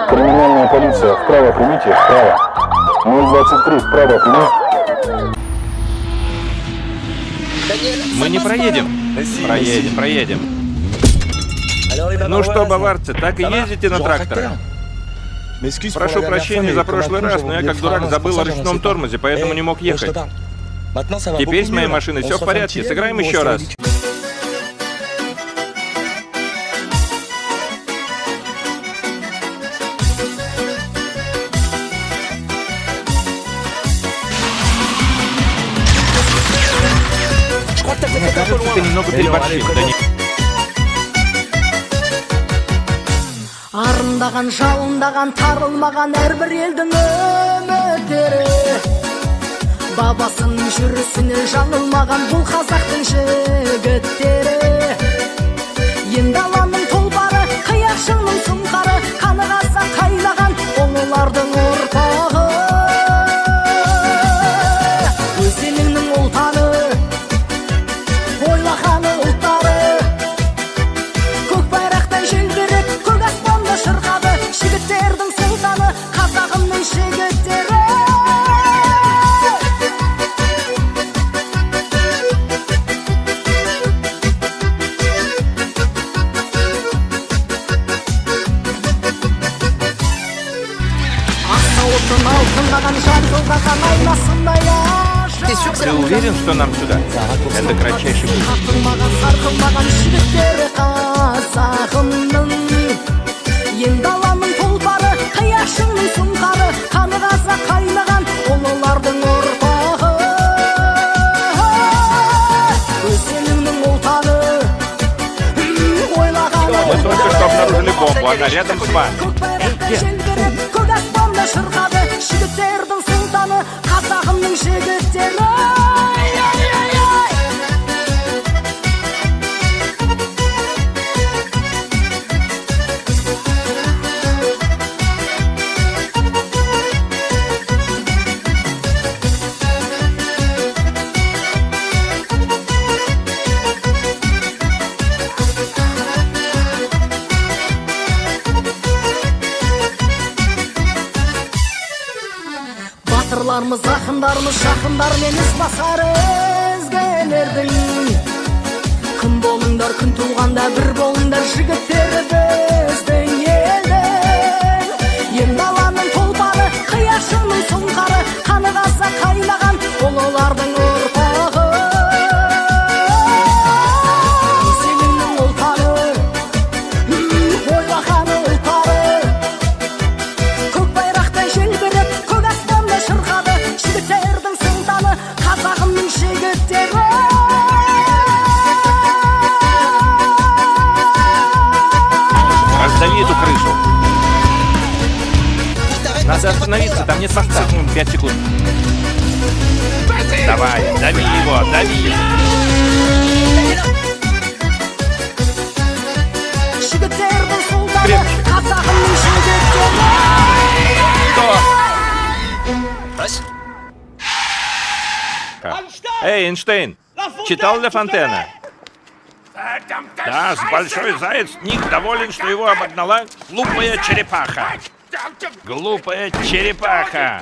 Криминальная полиция, вправо примите, вправо. 023, вправо прими. Мы не проедем. Проедем. Ну что, баварцы, так и ездите на тракторе? Прошу прощения за прошлый раз, но я как дурак забыл о ручном тормозе, поэтому не мог ехать. Теперь с моей машиной все в порядке. Сыграем еще раз. Мне кажется, ты немного переборщил. Да не... Арындаған, жалындаған, тарылмаған әрбір елдің үміттері. Бабасының жүрісінен жаңылмаған бұл қазақтың жігіттері. Енді аланың тұлпары, қияқшының сұңқары, қаны қазақ қайнаған ұлылардың ұрпағы. Өз еліңнің ұлтаны, ойлағаны ұлттары, көк байрақтай желбіреп, көк аспанда шырқады. Жігіттердің сұлтаны, қазағымның жігіттері. Ты уверен, что нам сюда? Это кратчайший путь. Енді аланың тұлпары, қияшының сұңқары, қаны қазақ қайнаған ұлылардың ұрпағы. Өз еліңнің ұлтаны, ойлағаны Мы только что обнаружили бомбу, она рядом с вами. көк байрақтай желбіреп, көк аспанда шырқады. Жігіттердің сұлтаны, қазағымның жігіттері. Батырларымыз, ақындарымыз, жақындармен іс басар өзгелердің. Күн болыңдар, күн туғанда бір болыңдар, жігіттер біздің елдің. Енді аланың тұлпары, қияшының сұңқары, қаны қазақ қайнаған ұлылардың ұрпағы. Өз еліңнің ұлтаны, ойлағаны ұлттары, көк байрақтай желбіреп, көк аспанда шырқады. Жігіттердің сұлтаны, қазағымның жігіттері. Раздави эту крышу. Надо остановиться, там нет моста. 5 секунд. Давай, дави его, дави. Жігіттердің сұлтаны, қазағымның жігіттері. Эй, Эйнштейн, читал Ля Фонтена? Да, большой заяц Ник доволен, что его обогнала глупая черепаха. Глупая черепаха.